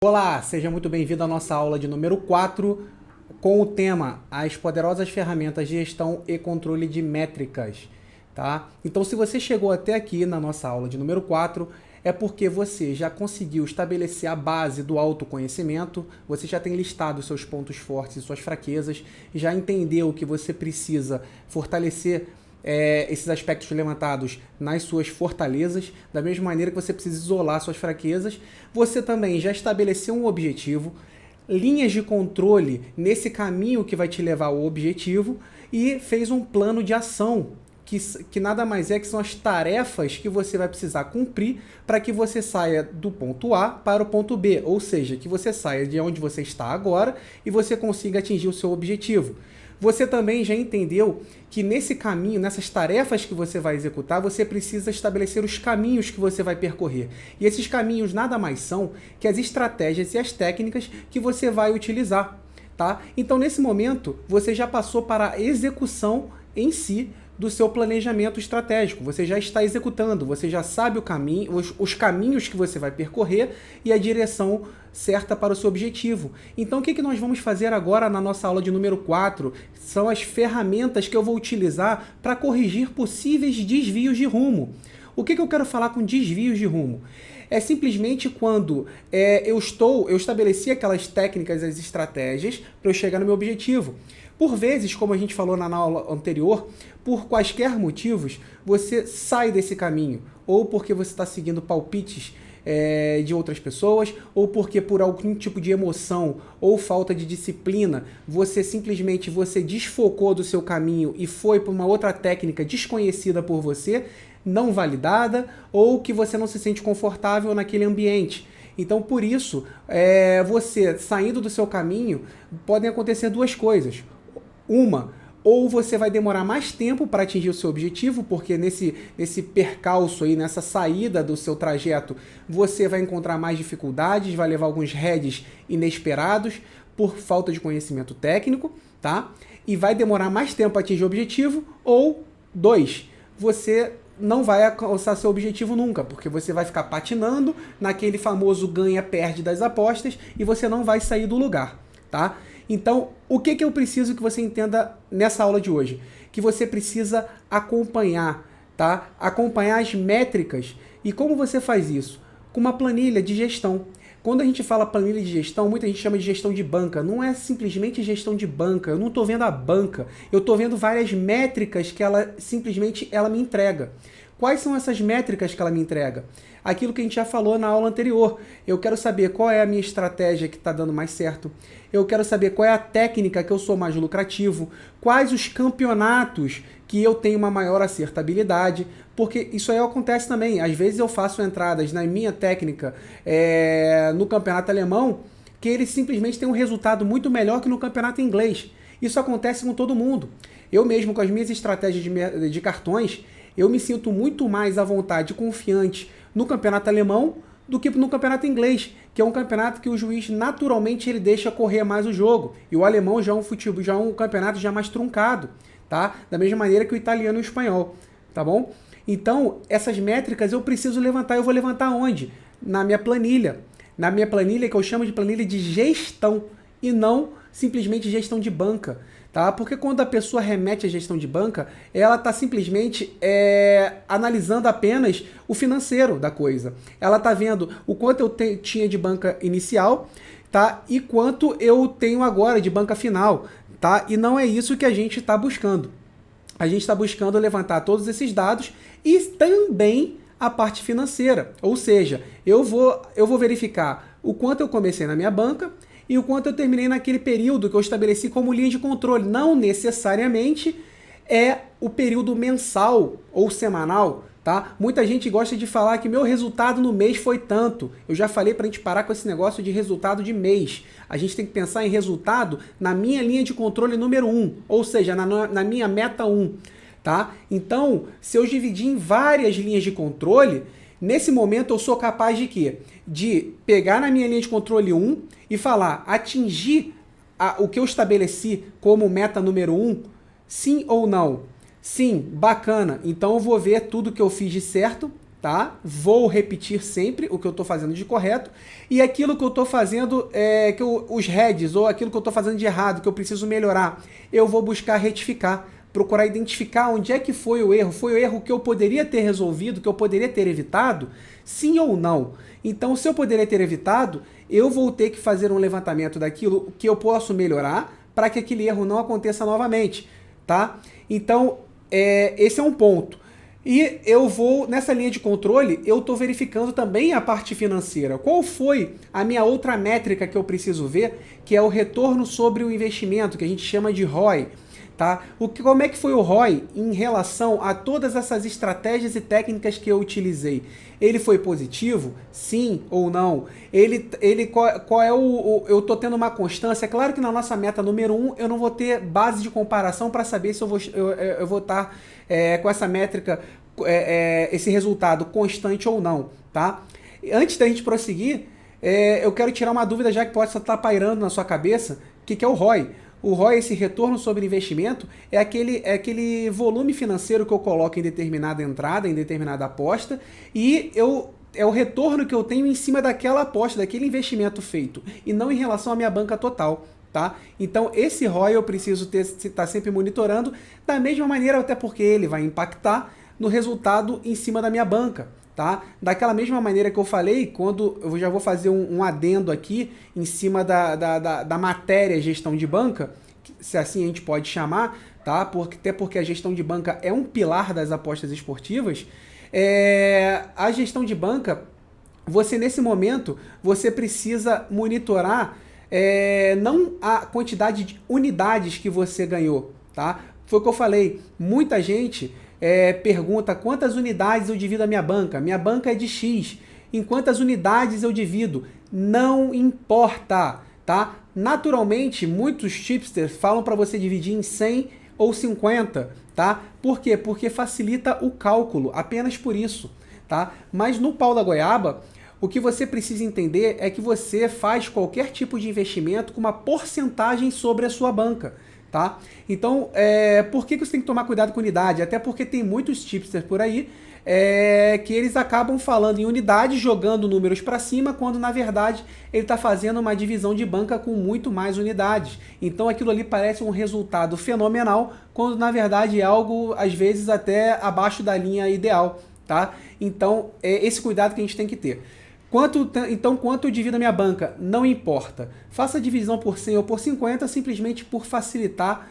Olá, seja muito bem-vindo à nossa aula de número 4 com o tema As poderosas ferramentas de gestão e controle de métricas, tá? Então, se você chegou até aqui na nossa aula de número 4, é porque você já conseguiu estabelecer a base do autoconhecimento, você já tem listado os seus pontos fortes e suas fraquezas, já entendeu que você precisa fortalecer esses aspectos levantados nas suas fortalezas, da mesma maneira que você precisa isolar suas fraquezas. Você também já estabeleceu um objetivo, linhas de controle nesse caminho que vai te levar ao objetivo e fez um plano de ação, que nada mais é que são as tarefas que você vai precisar cumprir para que você saia do ponto A para o ponto B, ou seja, que você saia de onde você está agora e você consiga atingir o seu objetivo. Você também já entendeu que nesse caminho, nessas tarefas que você vai executar, você precisa estabelecer os caminhos que você vai percorrer. E esses caminhos nada mais são que as estratégias e as técnicas que você vai utilizar, tá? Então, nesse momento, você já passou para a execução em si do seu planejamento estratégico. Você já está executando, você já sabe o caminho, os caminhos que você vai percorrer e a direção certa para o seu objetivo. Então, o que nós vamos fazer agora na nossa aula de número 4? São as ferramentas que eu vou utilizar para corrigir possíveis desvios de rumo. O que eu quero falar com desvios de rumo? É simplesmente quando eu estabeleci aquelas técnicas, as estratégias para eu chegar no meu objetivo. Por vezes, como a gente falou na aula anterior, por quaisquer motivos, você sai desse caminho, ou porque você está seguindo palpites de outras pessoas, ou porque por algum tipo de emoção ou falta de disciplina, você simplesmente desfocou do seu caminho e foi para uma outra técnica desconhecida por você, não validada, ou que você não se sente confortável naquele ambiente. Então, por isso, você saindo do seu caminho, podem acontecer duas coisas. Ou você vai demorar mais tempo para atingir o seu objetivo, porque nesse percalço aí, nessa saída do seu trajeto, você vai encontrar mais dificuldades, vai levar alguns heads inesperados por falta de conhecimento técnico, tá? E vai demorar mais tempo para atingir o objetivo. Ou 2, você não vai alcançar seu objetivo nunca, porque você vai ficar patinando naquele famoso ganha-perde das apostas e você não vai sair do lugar, tá? Então, o que eu preciso que você entenda nessa aula de hoje? Que você precisa acompanhar, tá? Acompanhar as métricas. E como você faz isso? Com uma planilha de gestão. Quando a gente fala planilha de gestão, muita gente chama de gestão de banca. Não é simplesmente gestão de banca. Eu não estou vendo a banca. Eu estou vendo várias métricas que ela me entrega. Quais são essas métricas que ela me entrega? Aquilo que a gente já falou na aula anterior. Eu quero saber qual é a minha estratégia que está dando mais certo. Eu quero saber qual é a técnica que eu sou mais lucrativo. Quais os campeonatos que eu tenho uma maior acertabilidade. Porque isso aí acontece também. Às vezes eu faço entradas na minha técnica no campeonato alemão que ele simplesmente tem um resultado muito melhor que no campeonato inglês. Isso acontece com todo mundo. Eu mesmo, com as minhas estratégias de cartões, eu me sinto muito mais à vontade e confiante no campeonato alemão do que no campeonato inglês, que é um campeonato que o juiz naturalmente ele deixa correr mais o jogo. E o alemão já é um campeonato já mais truncado, tá? Da mesma maneira que o italiano e o espanhol, tá bom? Então, essas métricas eu preciso levantar. Eu vou levantar onde? Na minha planilha. Na minha planilha, que eu chamo de planilha de gestão, e não simplesmente gestão de banca. Tá? Porque quando a pessoa remete à gestão de banca, ela está simplesmente analisando apenas o financeiro da coisa. Ela está vendo o quanto eu tinha de banca inicial, tá? E quanto eu tenho agora de banca final. Tá? E não é isso que a gente está buscando. A gente está buscando levantar todos esses dados e também a parte financeira. Ou seja, eu vou verificar o quanto eu comecei na minha banca e o quanto eu terminei naquele período que eu estabeleci como linha de controle. Não necessariamente é o período mensal ou semanal, tá? Muita gente gosta de falar que meu resultado no mês foi tanto. Eu já falei para a gente parar com esse negócio de resultado de mês. A gente tem que pensar em resultado na minha linha de controle número 1, ou seja, na minha meta 1, tá? Então, se eu dividir em várias linhas de controle, nesse momento eu sou capaz de quê? De pegar na minha linha de controle 1 e falar, atingir o que eu estabeleci como meta número 1, sim ou não? Sim, bacana. Então eu vou ver tudo que eu fiz de certo, tá? tá? Vou repetir sempre o que eu estou fazendo de correto, e aquilo que eu estou fazendo, os heads, ou aquilo que eu estou fazendo de errado, que eu preciso melhorar, eu vou buscar retificar, procurar identificar onde é que foi o erro que eu poderia ter resolvido, que eu poderia ter evitado, sim ou não. Então, se eu poderia ter evitado, eu vou ter que fazer um levantamento daquilo que eu posso melhorar para que aquele erro não aconteça novamente, tá? Então, esse é um ponto. E eu vou, nessa linha de controle, eu estou verificando também a parte financeira. Qual foi a minha outra métrica que eu preciso ver, que é o retorno sobre o investimento, que a gente chama de ROI. Tá? Como é que foi o ROI em relação a todas essas estratégias e técnicas que eu utilizei? Ele foi positivo? Sim ou não? Qual é eu estou tendo uma constância? É claro que na nossa meta número 1 eu não vou ter base de comparação para saber se eu vou estar com essa métrica, esse resultado constante ou não. Tá? Antes da gente prosseguir, eu quero tirar uma dúvida já que pode estar pairando na sua cabeça. O que é o ROI? O ROI, esse retorno sobre investimento, é aquele volume financeiro que eu coloco em determinada entrada, em determinada aposta, e é o retorno que eu tenho em cima daquela aposta, daquele investimento feito, e não em relação à minha banca total. Tá? Então esse ROI eu preciso estar sempre monitorando, da mesma maneira, até porque ele vai impactar no resultado em cima da minha banca. Tá? Daquela mesma maneira que eu falei, quando eu já vou fazer um adendo aqui em cima da matéria gestão de banca, se assim a gente pode chamar, tá? Até porque a gestão de banca é um pilar das apostas esportivas. A gestão de banca, nesse momento, você precisa monitorar não a quantidade de unidades que você ganhou. Tá? Foi o que eu falei, muita gente pergunta quantas unidades eu divido a minha banca. Minha banca é de X. Em quantas unidades eu divido? Não importa, tá? Naturalmente, muitos tipsters falam para você dividir em 100 ou 50, tá? Por quê? Porque facilita o cálculo, apenas por isso, tá? Mas no pau da goiaba, o que você precisa entender é que você faz qualquer tipo de investimento com uma porcentagem sobre a sua banca. Tá? Então, por que você tem que tomar cuidado com unidade? Até porque tem muitos tipsters por aí que eles acabam falando em unidade, jogando números para cima, quando na verdade ele está fazendo uma divisão de banca com muito mais unidades. Então aquilo ali parece um resultado fenomenal, quando na verdade é algo, às vezes, até abaixo da linha ideal. Tá? Então, esse cuidado que a gente tem que ter. Quanto eu divido a minha banca? Não importa. Faça a divisão por 100 ou por 50, simplesmente por facilitar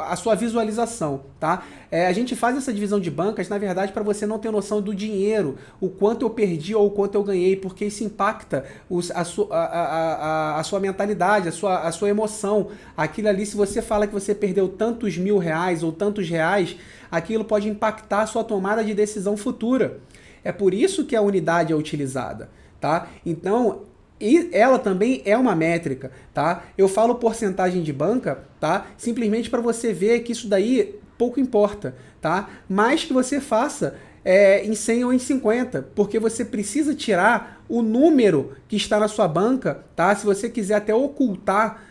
a sua visualização. Tá? A gente faz essa divisão de bancas, na verdade, para você não ter noção do dinheiro, o quanto eu perdi ou o quanto eu ganhei, porque isso impacta a sua mentalidade, a sua emoção. Aquilo ali, se você fala que você perdeu tantos R$1.000 ou tantos reais, aquilo pode impactar a sua tomada de decisão futura. É por isso que a unidade é utilizada, tá? Então, ela também é uma métrica, tá? Eu falo porcentagem de banca, tá? Simplesmente para você ver que isso daí pouco importa, tá? Mas que você faça em 100 ou em 50, porque você precisa tirar o número que está na sua banca, tá? Se você quiser até ocultar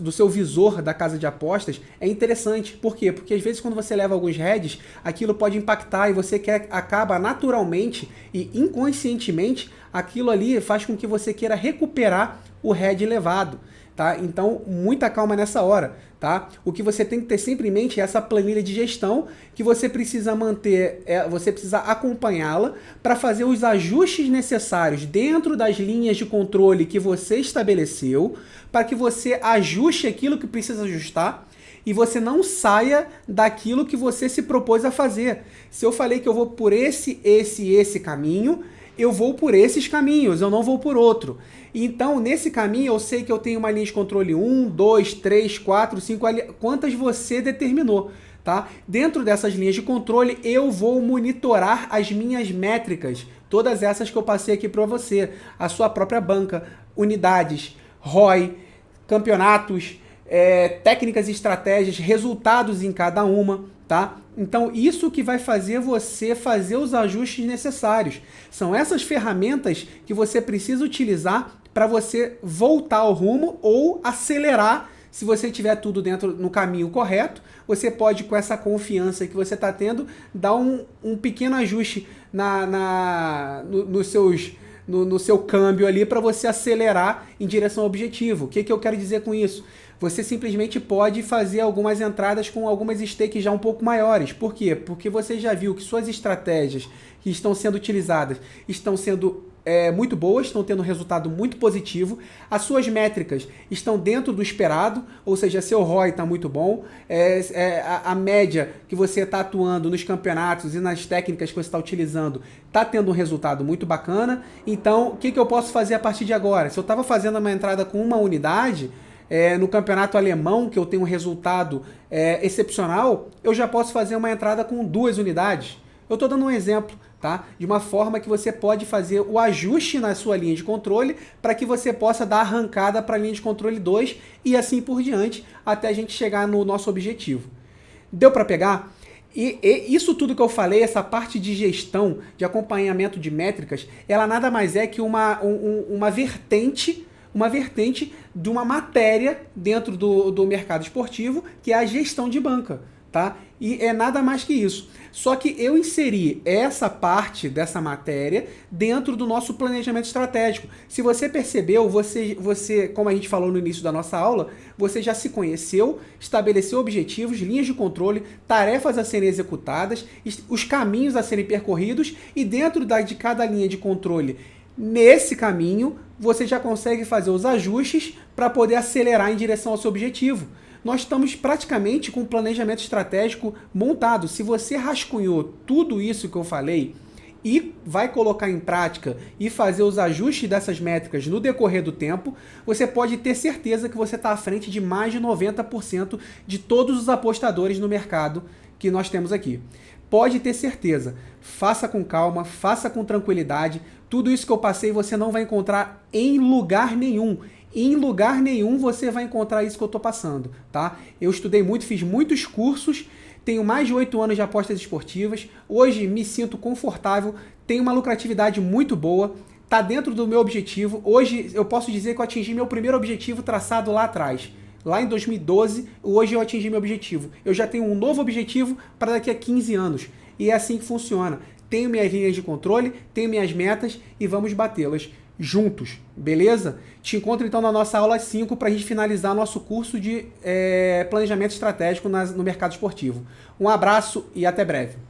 do seu visor da casa de apostas, é interessante. Por quê? Porque às vezes quando você leva alguns heads, aquilo pode impactar e você acaba naturalmente e inconscientemente, aquilo ali faz com que você queira recuperar o head levado. Tá? Então, muita calma nessa hora. Tá? O que você tem que ter sempre em mente é essa planilha de gestão que você precisa manter, você precisa acompanhá-la para fazer os ajustes necessários dentro das linhas de controle que você estabeleceu, para que você ajuste aquilo que precisa ajustar e você não saia daquilo que você se propôs a fazer. Se eu falei que eu vou por esse caminho, eu vou por esses caminhos, eu não vou por outro. Então, nesse caminho, eu sei que eu tenho uma linha de controle 1, 2, 3, 4, 5, quantas você determinou. Tá? Dentro dessas linhas de controle, eu vou monitorar as minhas métricas, todas essas que eu passei aqui para você, a sua própria banca, unidades, ROI, campeonatos, técnicas e estratégias, resultados em cada uma. Tá? Então, isso que vai fazer você fazer os ajustes necessários. São essas ferramentas que você precisa utilizar para você voltar ao rumo ou acelerar Se você tiver tudo dentro no caminho correto, você pode, com essa confiança que você está tendo, dar um pequeno ajuste no seu câmbio ali para você acelerar em direção ao objetivo. O que eu quero dizer com isso? Você simplesmente pode fazer algumas entradas com algumas stakes já um pouco maiores. Por quê? Porque você já viu que suas estratégias que estão sendo utilizadas estão sendo muito boas, estão tendo um resultado muito positivo, as suas métricas estão dentro do esperado, ou seja, seu ROI está muito bom, a média que você está atuando nos campeonatos e nas técnicas que você está utilizando está tendo um resultado muito bacana. Então, o que eu posso fazer a partir de agora? Se eu estava fazendo uma entrada com uma unidade, no campeonato alemão, que eu tenho um resultado excepcional, eu já posso fazer uma entrada com 2 unidades. Eu estou dando um exemplo, tá? De uma forma que você pode fazer o ajuste na sua linha de controle para que você possa dar arrancada para a linha de controle 2 e assim por diante até a gente chegar no nosso objetivo. Deu para pegar? E isso tudo que eu falei, essa parte de gestão, de acompanhamento de métricas, ela nada mais é que uma vertente de uma matéria dentro do mercado esportivo, que é a gestão de banca, tá? E é nada mais que isso. Só que eu inseri essa parte dessa matéria dentro do nosso planejamento estratégico. Se você percebeu, você, como a gente falou no início da nossa aula, você já se conheceu, estabeleceu objetivos, linhas de controle, tarefas a serem executadas, os caminhos a serem percorridos, e dentro de cada linha de controle, nesse caminho, você já consegue fazer os ajustes para poder acelerar em direção ao seu objetivo. Nós estamos praticamente com o planejamento estratégico montado. Se você rascunhou tudo isso que eu falei e vai colocar em prática e fazer os ajustes dessas métricas no decorrer do tempo, você pode ter certeza que você está à frente de mais de 90% de todos os apostadores no mercado que nós temos aqui. Pode ter certeza. Faça com calma, faça com tranquilidade. Tudo isso que eu passei você não vai encontrar em lugar nenhum. Em lugar nenhum você vai encontrar isso que eu estou passando, tá? Eu estudei muito, fiz muitos cursos, tenho mais de 8 anos de apostas esportivas, hoje me sinto confortável, tenho uma lucratividade muito boa, está dentro do meu objetivo. Hoje eu posso dizer que eu atingi meu primeiro objetivo traçado lá atrás. Lá em 2012, hoje eu atingi meu objetivo. Eu já tenho um novo objetivo para daqui a 15 anos. E é assim que funciona. Tenho minhas linhas de controle, tenho minhas metas e vamos batê-las juntos, beleza? Te encontro então na nossa aula 5 para a gente finalizar nosso curso de planejamento estratégico no mercado esportivo. Um abraço e até breve.